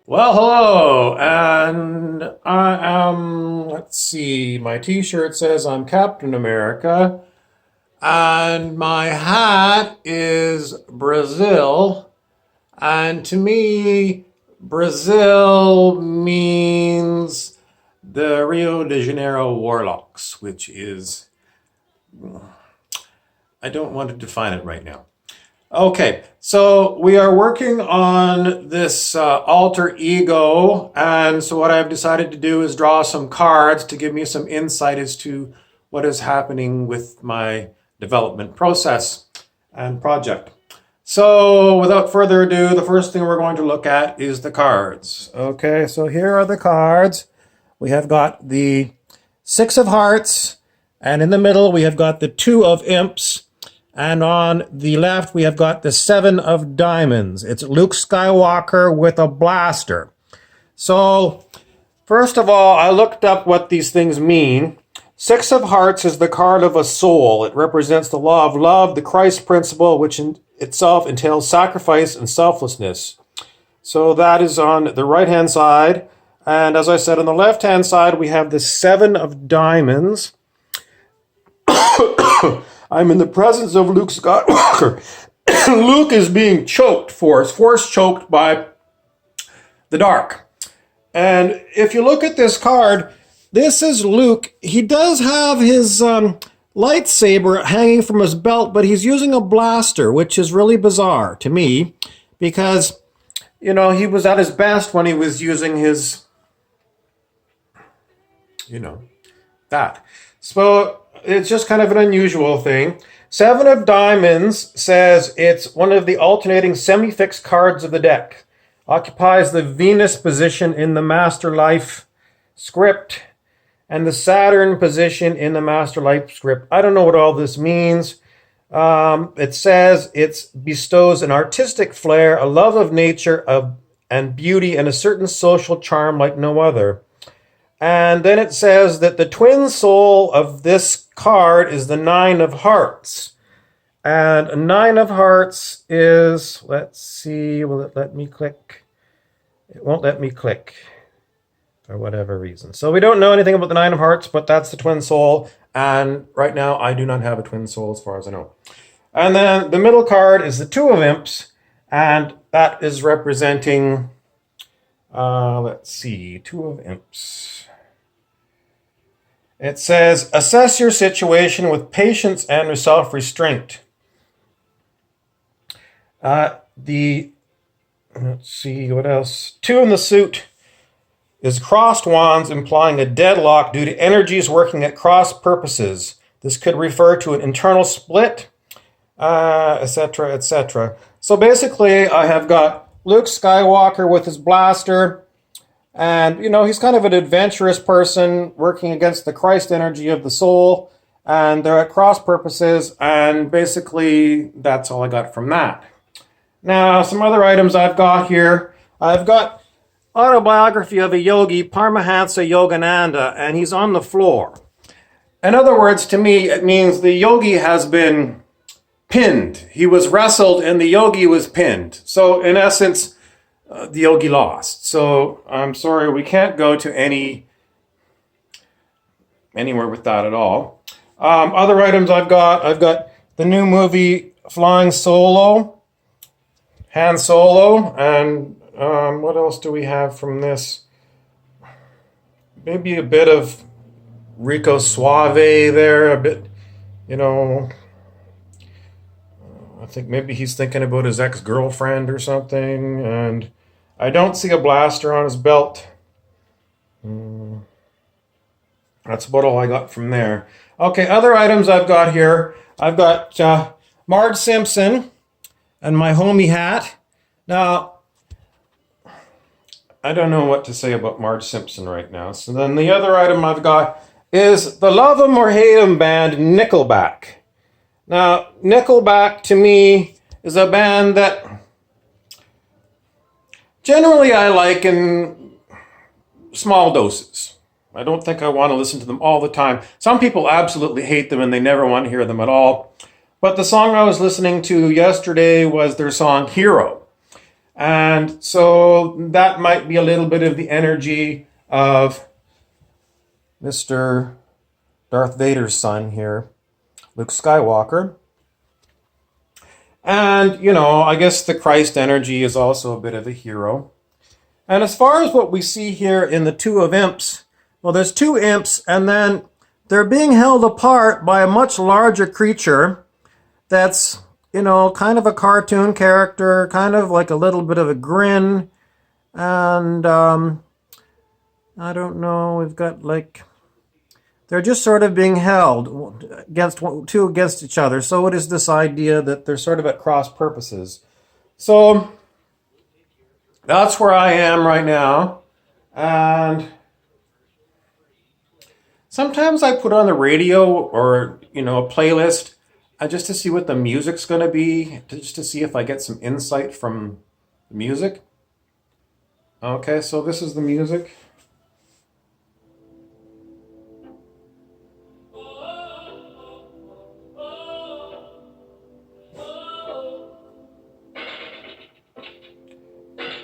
Well, hello, and I am, let's see, my t-shirt says I'm Captain America, and my hat is Brazil, and to me, Brazil means the Rio de Janeiro Warlocks, which is, I don't want to define it right now. Okay, so we are working on this alter ego, and so what I've decided to do is draw some cards to give me some insight as to what is happening with my development process and project. So without further ado, the first thing we're going to look at is the cards. Okay, so here are the cards. We have got the Six of Hearts, and in the middle we have got the Two of Imps. And on the left, we have got the Seven of Diamonds. It's Luke Skywalker with a blaster. So, first of all, I looked up what these things mean. Six of Hearts is the card of a soul. It represents the law of love, the Christ principle, which in itself entails sacrifice and selflessness. So that is on the right-hand side. And as I said, on the left-hand side, we have the Seven of Diamonds. I'm in the presence of Luke Skywalker. Luke is being force choked by the dark. And if you look at this card, this is Luke. He does have his lightsaber hanging from his belt, but he's using a blaster, which is really bizarre to me because, he was at his best when he was using his, that. So it's just kind of an unusual thing. Seven of Diamonds says it's one of the alternating semi-fixed cards of the deck. Occupies the Venus position in the Master Life script and the Saturn position in the Master Life script. I don't know what all this means. It says it bestows an artistic flair, a love of nature and beauty, and a certain social charm like no other. And then it says that the twin soul of this card is the Nine of Hearts. And a Nine of Hearts is, let's see, will it let me click? It won't let me click for whatever reason. So we don't know anything about the Nine of Hearts, but that's the twin soul. And right now I do not have a twin soul as far as I know. And then the middle card is the Two of Imps. And that is representing, let's see, Two of Imps. It says, assess your situation with patience and self-restraint. Let's see, what else? Two in the suit is crossed wands, implying a deadlock due to energies working at cross purposes. This could refer to an internal split, etc., etc. So basically, I have got Luke Skywalker with his blaster. And, he's kind of an adventurous person working against the Christ energy of the soul. And they're at cross purposes. And basically, that's all I got from that. Now, some other items I've got here. I've got autobiography of a yogi, Paramahansa Yogananda, and he's on the floor. In other words, to me, it means the yogi has been pinned. He was wrestled and the yogi was pinned. So, in essence, the yogi lost. So I'm sorry, we can't go to anywhere with that at all. Other items I've got the new movie Flying Solo, Han Solo, and what else do we have from this? Maybe a bit of Rico Suave there, a bit, I think maybe he's thinking about his ex-girlfriend or something, and I don't see a blaster on his belt. That's about all I got from there. Okay, other items I've got here. I've got Marge Simpson and my homie hat. Now, I don't know what to say about Marge Simpson right now. So then the other item I've got is the Love 'Em or Hate 'Em band Nickelback. Now, Nickelback to me is a band that generally I like in small doses. I don't think I want to listen to them all the time. Some people absolutely hate them and they never want to hear them at all. But the song I was listening to yesterday was their song Hero. And so that might be a little bit of the energy of Mr. Darth Vader's son here, Luke Skywalker. And, you know, I guess the Christ energy is also a bit of a hero. And as far as what we see here in the Two of Imps, well, there's two imps, and then they're being held apart by a much larger creature that's, you know, kind of a cartoon character, kind of like a little bit of a grin. And I don't know, we've got like, they're just sort of being held two against each other. So it is this idea that they're sort of at cross purposes. So that's where I am right now. And sometimes I put on the radio or, you know, a playlist just to see what the music's going to be, just to see if I get some insight from the music. Okay, so this is the music.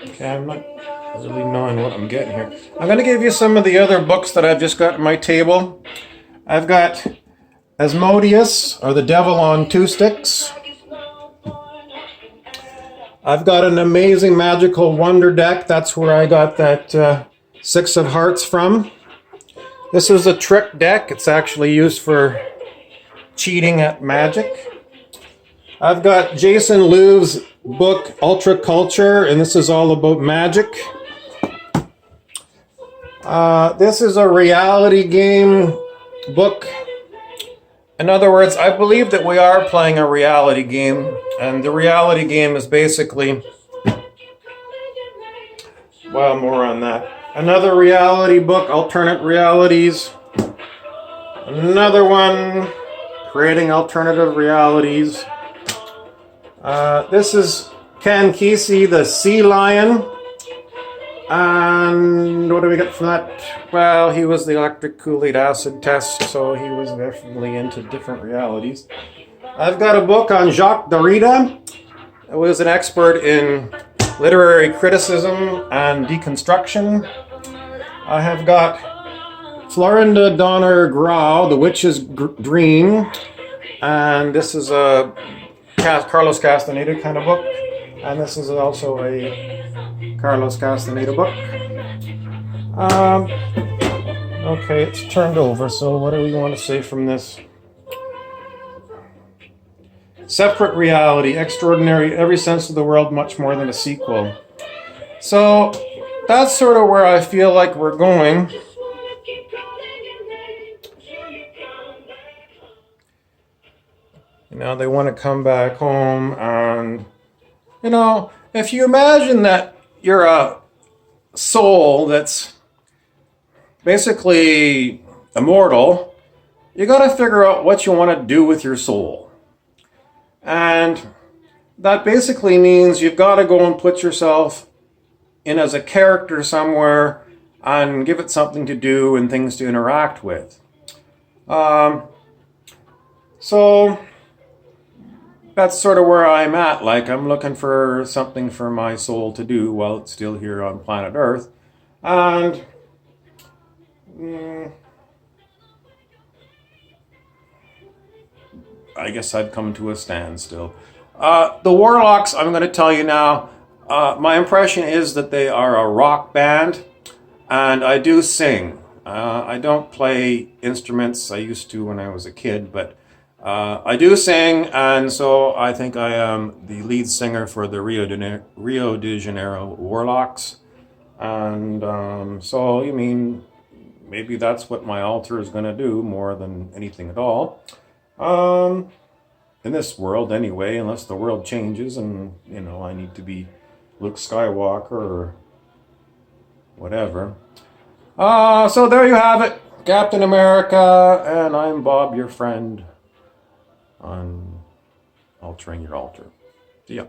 Okay, I'm not really knowing what I'm getting here. I'm going to give you some of the other books that I've just got on my table. I've got Asmodeus, or The Devil on Two Sticks. I've got an amazing magical wonder deck. That's where I got that Six of Hearts from. This is a trick deck. It's actually used for cheating at magic. I've got Jason Louv's book, Ultra Culture, and this is all about magic. This is a reality game book. In other words, I believe that we are playing a reality game, and the reality game is basically, well, more on that. Another reality book, Alternate Realities. Another one, Creating Alternative Realities. This is Ken Kesey, the Sea Lion. And what do we get from that? Well, he was the electric Kool-Aid acid test, so he was definitely into different realities. I've got a book on Jacques Derrida, who was an expert in literary criticism and deconstruction. I have got Florinda Donner Grau, The Witch's Dream, and this is a Carlos Castaneda kind of book, and this is also a Carlos Castaneda book. Okay, it's turned over, so what do we want to say from this? Separate reality, extraordinary, every sense of the world, much more than a sequel. So that's sort of where I feel like we're going. You know, they want to come back home, and, you know, if you imagine that you're a soul that's basically immortal, you got to figure out what you want to do with your soul. And that basically means you've got to go and put yourself in as a character somewhere and give it something to do and things to interact with. So that's sort of where I'm at. Like, I'm looking for something for my soul to do while it's still here on planet Earth. And I guess I've come to a standstill. The Warlocks, I'm going to tell you now, my impression is that they are a rock band, and I do sing. I don't play instruments. I used to when I was a kid, but I do sing, and so I think I am the lead singer for the Rio de Janeiro Warlocks. And so, you mean, maybe that's what my altar is going to do more than anything at all. In this world anyway, unless the world changes and, you know, I need to be Luke Skywalker or whatever. So there you have it, Captain America, and I'm Bob, your friend on Altering Your Altar. See ya.